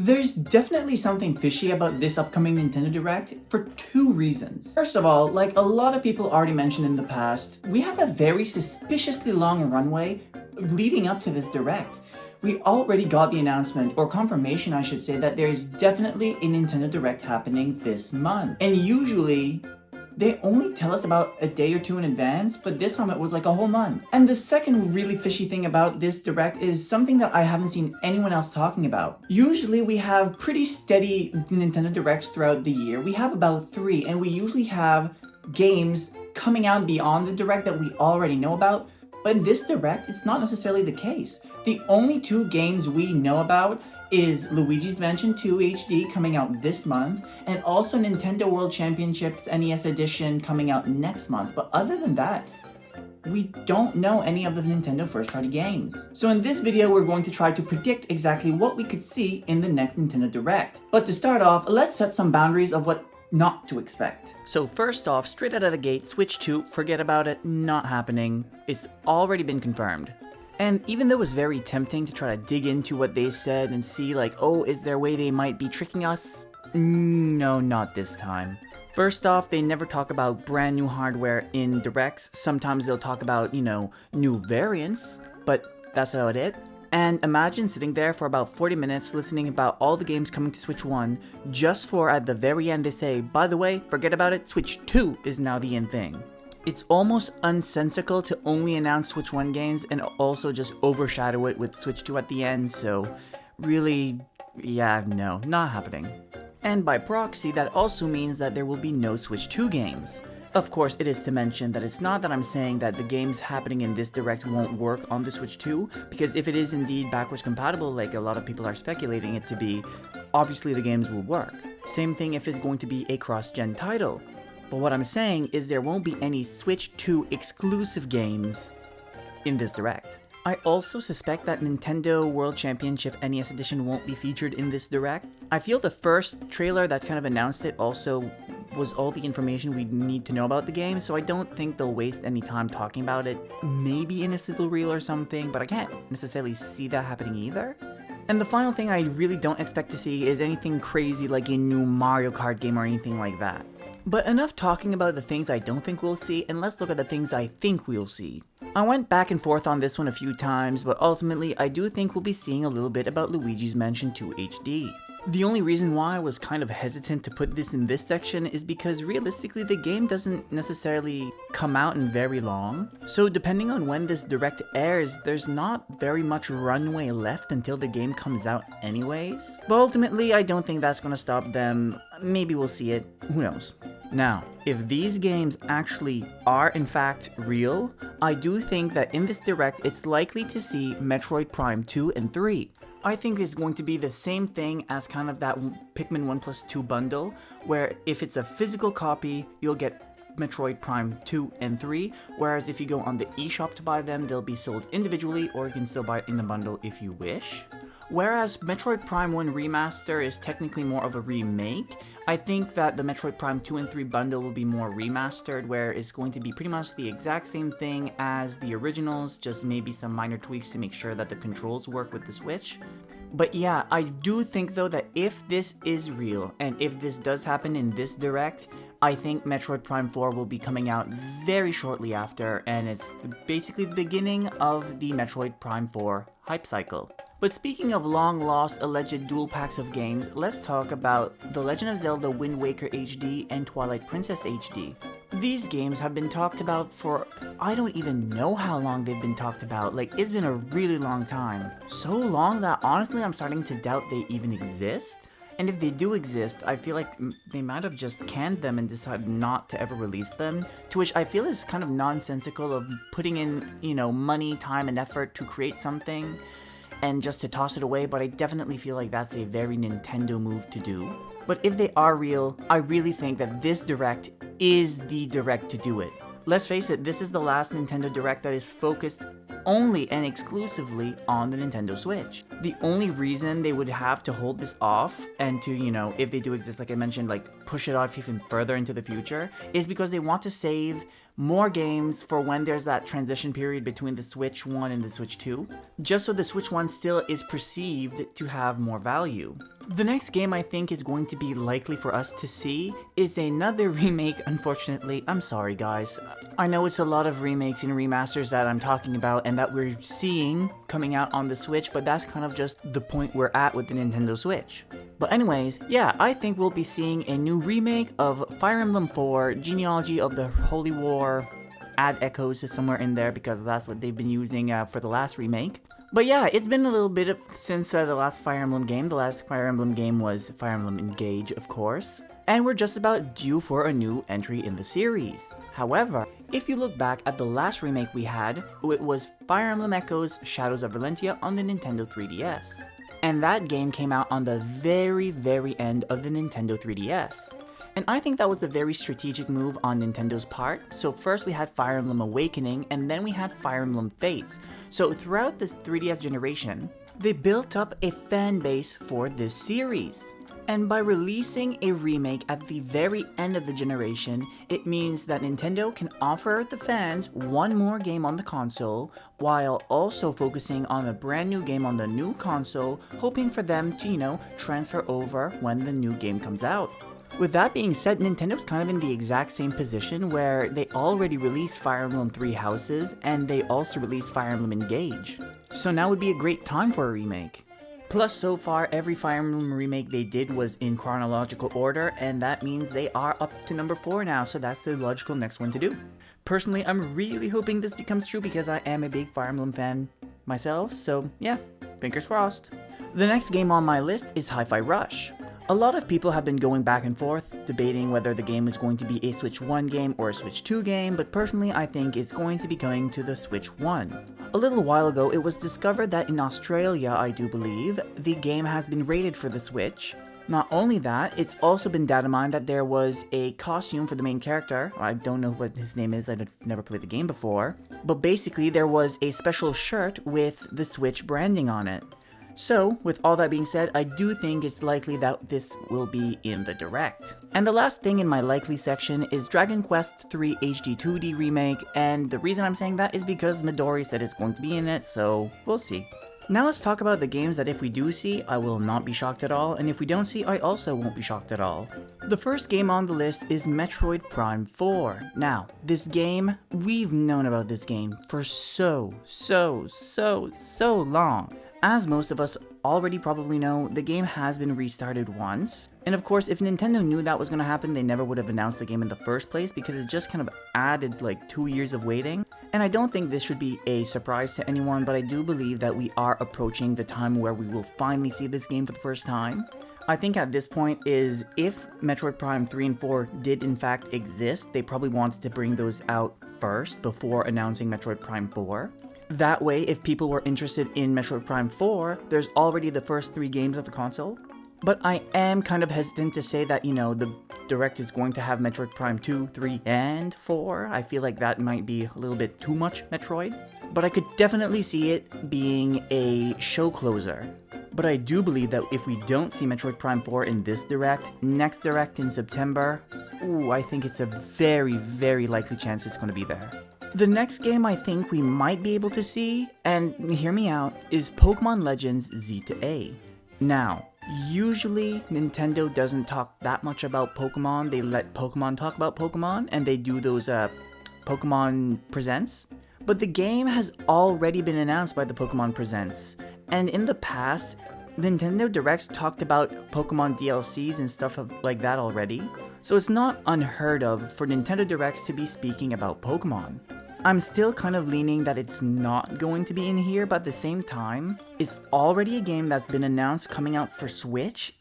There's definitely something fishy about this upcoming Nintendo Direct for two reasons. First of all, like a lot of people already mentioned in the past, we have a very suspiciously long runway leading up to this Direct. We already got the announcement, or confirmation I should say, that there is definitely a Nintendo Direct happening this month. And usually, they only tell us about a day or two in advance, but this time it was like a whole month. And the second really fishy thing about this Direct is something that I haven't seen anyone else talking about. Usually we have pretty steady Nintendo Directs throughout the year. We have about 3, and we usually have games coming out beyond the Direct that we already know about. But in this Direct, it's not necessarily the case. The only 2 games we know about is Luigi's Mansion 2 HD coming out this month, and also Nintendo World Championships NES Edition coming out next month. But other than that, we don't know any of the Nintendo first-party games. So in this video, we're going to try to predict exactly what we could see in the next Nintendo Direct. But to start off, let's set some boundaries of what not to expect. So first off, straight out of the gate, Switch 2, forget about it, not happening. It's already been confirmed. And even though it was very tempting to try to dig into what they said and see like, oh, is there a way they might be tricking us? No, not this time. First off, they never talk about brand new hardware in Directs. Sometimes they'll talk about, new variants, but that's about it. And imagine sitting there for about 40 minutes listening about all the games coming to Switch 1, just for at the very end they say, by the way, forget about it, Switch 2 is now the in thing. It's almost unsensical to only announce Switch 1 games and also just overshadow it with Switch 2 at the end, so really, yeah, no, not happening. And by proxy, that also means that there will be no Switch 2 games. Of course, it is to mention that it's not that I'm saying that the games happening in this Direct won't work on the Switch 2, because if it is indeed backwards compatible like a lot of people are speculating it to be, obviously the games will work. Same thing if it's going to be a cross-gen title. But what I'm saying is there won't be any Switch 2 exclusive games in this Direct. I also suspect that Nintendo World Championship NES Edition won't be featured in this Direct. I feel the first trailer that kind of announced it also was all the information we need to know about the game, so I don't think they'll waste any time talking about it. Maybe in a sizzle reel or something, but I can't necessarily see that happening either. And the final thing I really don't expect to see is anything crazy like a new Mario Kart game or anything like that. But enough talking about the things I don't think we'll see, and let's look at the things I think we'll see. I went back and forth on this one a few times, but ultimately I do think we'll be seeing a little bit about Luigi's Mansion 2 HD. The only reason why I was kind of hesitant to put this in this section is because realistically the game doesn't necessarily come out in very long. So depending on when this Direct airs, there's not very much runway left until the game comes out anyways. But ultimately I don't think that's gonna stop them. Maybe we'll see it, who knows. Now, if these games actually are in fact real, I do think that in this Direct it's likely to see Metroid Prime 2 and 3. I think it's going to be the same thing as kind of that Pikmin 1+2 bundle, where if it's a physical copy, you'll get Metroid Prime 2 and 3, whereas if you go on the eShop to buy them, they'll be sold individually, or you can still buy it in a bundle if you wish. Whereas Metroid Prime 1 Remaster is technically more of a remake, I think that the Metroid Prime 2 and 3 bundle will be more remastered, where it's going to be pretty much the exact same thing as the originals, just maybe some minor tweaks to make sure that the controls work with the Switch. But yeah, I do think though that if this is real, and if this does happen in this Direct, I think Metroid Prime 4 will be coming out very shortly after, and it's basically the beginning of the Metroid Prime 4 hype cycle. But speaking of long-lost alleged dual packs of games, let's talk about The Legend of Zelda Wind Waker HD and Twilight Princess HD. These games have been talked about for, I don't even know how long they've been talked about, like it's been a really long time. So long that honestly I'm starting to doubt they even exist. And if they do exist, I feel like they might have just canned them and decided not to ever release them, to which I feel is kind of nonsensical of putting in, money, time, and effort to create something and just to toss it away, but I definitely feel like that's a very Nintendo move to do. But if they are real, I really think that this Direct is the Direct to do it. Let's face it, this is the last Nintendo Direct that is focused only and exclusively on the Nintendo Switch. The only reason they would have to hold this off and to, if they do exist, like I mentioned, like push it off even further into the future, is because they want to save more games for when there's that transition period between the Switch 1 and the Switch 2, just so the Switch 1 still is perceived to have more value. The next game I think is going to be likely for us to see is another remake, unfortunately. I'm sorry guys. I know it's a lot of remakes and remasters that I'm talking about and that we're seeing coming out on the Switch, but that's kind of just the point we're at with the Nintendo Switch. But anyways, yeah, I think we'll be seeing a new remake of Fire Emblem 4, Genealogy of the Holy War. Add echoes somewhere in there because that's what they've been using for the last remake. But yeah, it's been a little bit since the last Fire Emblem game. The last Fire Emblem game was Fire Emblem Engage, of course. And we're just about due for a new entry in the series. However, if you look back at the last remake we had, it was Fire Emblem Echoes Shadows of Valentia on the Nintendo 3DS. And that game came out on the very end of the Nintendo 3DS. And I think that was a very strategic move on Nintendo's part. So first we had Fire Emblem Awakening, and then we had Fire Emblem Fates. So throughout this 3DS generation, they built up a fan base for this series. And by releasing a remake at the very end of the generation, it means that Nintendo can offer the fans one more game on the console, while also focusing on a brand new game on the new console, hoping for them to, transfer over when the new game comes out. With that being said, Nintendo's kind of in the exact same position where they already released Fire Emblem Three Houses and they also released Fire Emblem Engage. So now would be a great time for a remake. Plus, so far, every Fire Emblem remake they did was in chronological order, and that means they are up to number 4 now, so that's the logical next one to do. Personally, I'm really hoping this becomes true because I am a big Fire Emblem fan myself, so yeah, fingers crossed. The next game on my list is Hi-Fi Rush. A lot of people have been going back and forth, debating whether the game is going to be a Switch 1 game or a Switch 2 game, but personally I think it's going to be coming to the Switch 1. A little while ago, it was discovered that in Australia, I do believe, the game has been rated for the Switch. Not only that, it's also been data mined that there was a costume for the main character. I don't know what his name is, I've never played the game before. But basically, there was a special shirt with the Switch branding on it. So, with all that being said, I do think it's likely that this will be in the Direct. And the last thing in my likely section is Dragon Quest III HD 2D Remake, and the reason I'm saying that is because Midori said it's going to be in it, so we'll see. Now let's talk about the games that if we do see, I will not be shocked at all, and if we don't see, I also won't be shocked at all. The first game on the list is Metroid Prime 4. Now, this game, we've known about this game for so long. As most of us already probably know, the game has been restarted once. And of course, if Nintendo knew that was going to happen, they never would have announced the game in the first place because it just kind of added like 2 years of waiting. And I don't think this should be a surprise to anyone, but I do believe that we are approaching the time where we will finally see this game for the first time. I think at this point is if Metroid Prime 3 and 4 did in fact exist, they probably wanted to bring those out first before announcing Metroid Prime 4. That way, if people were interested in Metroid Prime 4, there's already the first 3 games of the console. But I am kind of hesitant to say that, the Direct is going to have Metroid Prime 2, 3, and 4. I feel like that might be a little bit too much Metroid. But I could definitely see it being a show closer. But I do believe that if we don't see Metroid Prime 4 in this Direct, next Direct in September, I think it's a very likely chance it's going to be there. The next game I think we might be able to see, and hear me out, is Pokemon Legends Z to A. Now, usually Nintendo doesn't talk that much about Pokemon, they let Pokemon talk about Pokemon, and they do those Pokemon Presents. But the game has already been announced by the Pokemon Presents, and in the past, Nintendo Directs talked about Pokemon DLCs and stuff like that already, so it's not unheard of for Nintendo Directs to be speaking about Pokemon. I'm still kind of leaning that it's not going to be in here, but at the same time, it's already a game that's been announced coming out for Switch,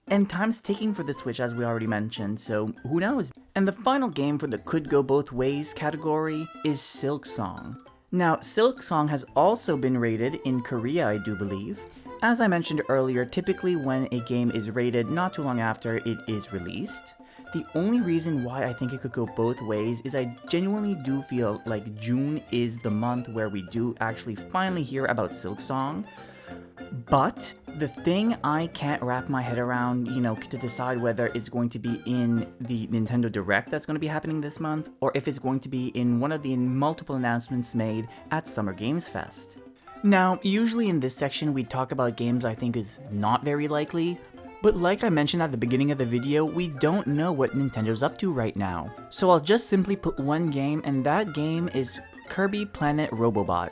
and time's ticking for the Switch as we already mentioned, so who knows? And the final game for the could go both ways category is Silksong. Now, Silksong has also been rated in Korea, I do believe. As I mentioned earlier, typically when a game is rated not too long after it is released. The only reason why I think it could go both ways is I genuinely do feel like June is the month where we do actually finally hear about Silksong. But the thing I can't wrap my head around, to decide whether it's going to be in the Nintendo Direct that's going to be happening this month, or if it's going to be in one of the multiple announcements made at Summer Games Fest. Now, usually in this section we talk about games I think is not very likely, but like I mentioned at the beginning of the video, we don't know what Nintendo's up to right now. So I'll just simply put one game, and that game is Kirby Planet Robobot.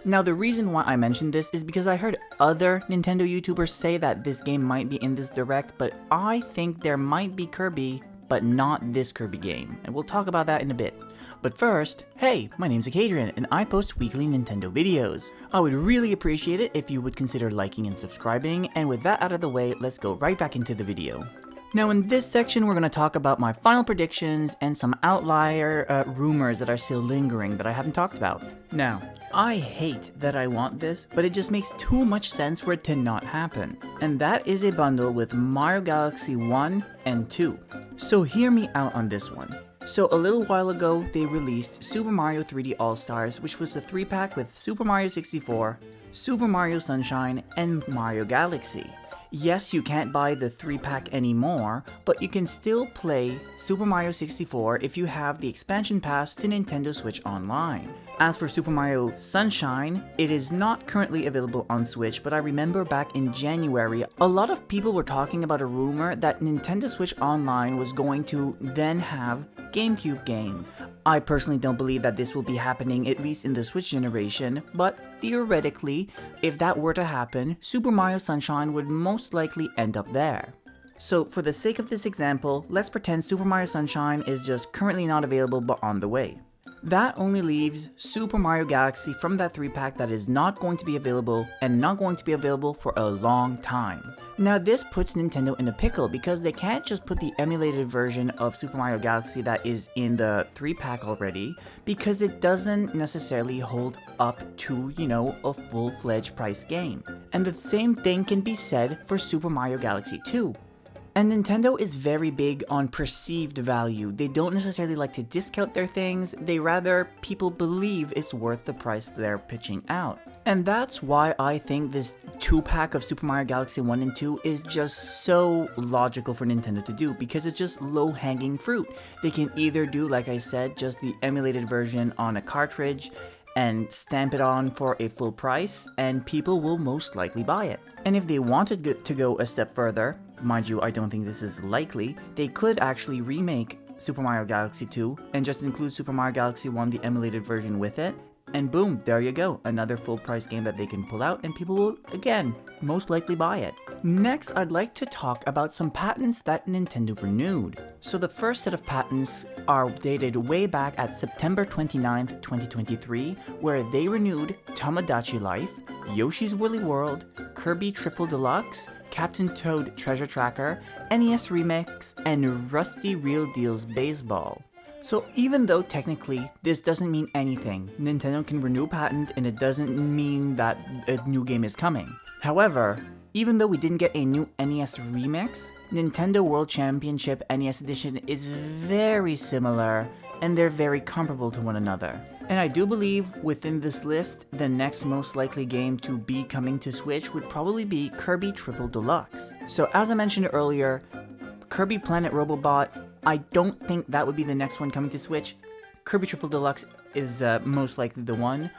Now the reason why I mentioned this is because I heard other Nintendo YouTubers say that this game might be in this Direct, but I think there might be Kirby, but not this Kirby game, and we'll talk about that in a bit. But first, hey, my name's Adrian, and I post weekly Nintendo videos. I would really appreciate it if you would consider liking and subscribing, and with that out of the way, let's go right back into the video. Now in this section, we're going to talk about my final predictions and some outlier rumors that are still lingering that I haven't talked about. Now, I hate that I want this, but it just makes too much sense for it to not happen. And that is a bundle with Mario Galaxy 1 and 2. So hear me out on this one. So a little while ago, they released Super Mario 3D All-Stars, which was the 3-pack with Super Mario 64, Super Mario Sunshine, and Mario Galaxy. Yes, you can't buy the 3-pack anymore, but you can still play Super Mario 64 if you have the expansion pass to Nintendo Switch Online. As for Super Mario Sunshine, it is not currently available on Switch, but I remember back in January, a lot of people were talking about a rumor that Nintendo Switch Online was going to then have GameCube game. I personally don't believe that this will be happening, at least in the Switch generation, but theoretically, if that were to happen, Super Mario Sunshine would most likely end up there. So for the sake of this example, let's pretend Super Mario Sunshine is just currently not available but on the way. That only leaves Super Mario Galaxy from that 3-pack that is not going to be available and not going to be available for a long time. Now this puts Nintendo in a pickle because they can't just put the emulated version of Super Mario Galaxy that is in the 3-pack already, because it doesn't necessarily hold up to, a full-fledged price game. And the same thing can be said for Super Mario Galaxy 2. And Nintendo is very big on perceived value. They don't necessarily like to discount their things, they rather people believe it's worth the price they're pitching out. And that's why I think this 2-pack of Super Mario Galaxy 1 and 2 is just so logical for Nintendo to do, because it's just low-hanging fruit. They can either do, like I said, just the emulated version on a cartridge and stamp it on for a full price, and people will most likely buy it. And if they wanted to go a step further, mind you, I don't think this is likely, they could actually remake Super Mario Galaxy 2 and just include Super Mario Galaxy 1, the emulated version, with it, and boom, there you go, another full price game that they can pull out and people will, again, most likely buy it. Next, I'd like to talk about some patents that Nintendo renewed. So the first set of patents are dated way back at September 29th, 2023, where they renewed Tomodachi Life, Yoshi's Woolly World, Kirby Triple Deluxe, Captain Toad Treasure Tracker, NES Remix, and Rusty Real Deals Baseball. So even though technically this doesn't mean anything, Nintendo can renew a patent and it doesn't mean that a new game is coming. However, even though we didn't get a new NES Remix, Nintendo World Championship NES Edition is very similar and they're very comparable to one another. And I do believe within this list, the next most likely game to be coming to Switch would probably be Kirby Triple Deluxe. So as I mentioned earlier, Kirby Planet Robobot, I don't think that would be the next one coming to Switch. Kirby Triple Deluxe is most likely the one.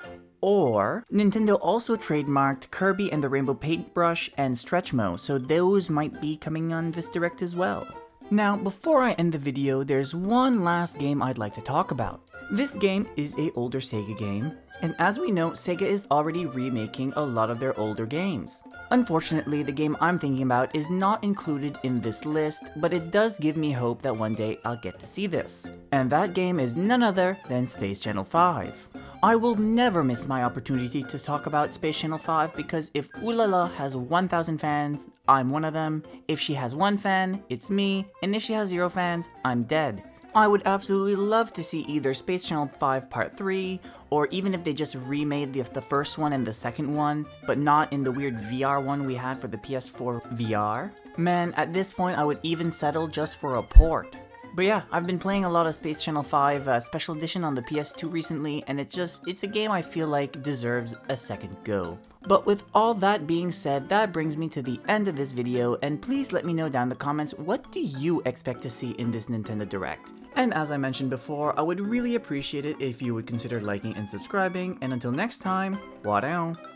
Or Nintendo also trademarked Kirby and the Rainbow Paintbrush and Stretchmo, so those might be coming on this Direct as well. Now, before I end the video, there's one last game I'd like to talk about. This game is an older Sega game, and as we know, Sega is already remaking a lot of their older games. Unfortunately, the game I'm thinking about is not included in this list, but it does give me hope that one day I'll get to see this. And that game is none other than Space Channel 5. I will never miss my opportunity to talk about Space Channel 5 because if Ulala has 1,000 fans, I'm one of them. If she has one fan, it's me. And if she has 0 fans, I'm dead. I would absolutely love to see either Space Channel 5 Part 3, or even if they just remade the first one and the second one, but not in the weird VR one we had for the PS4 VR. Man, at this point I would even settle just for a port. But yeah, I've been playing a lot of Space Channel 5 Special Edition on the PS2 recently, and it's a game I feel like deserves a second go. But with all that being said, that brings me to the end of this video, and please let me know down in the comments, what do you expect to see in this Nintendo Direct? And as I mentioned before, I would really appreciate it if you would consider liking and subscribing, and until next time, wadao!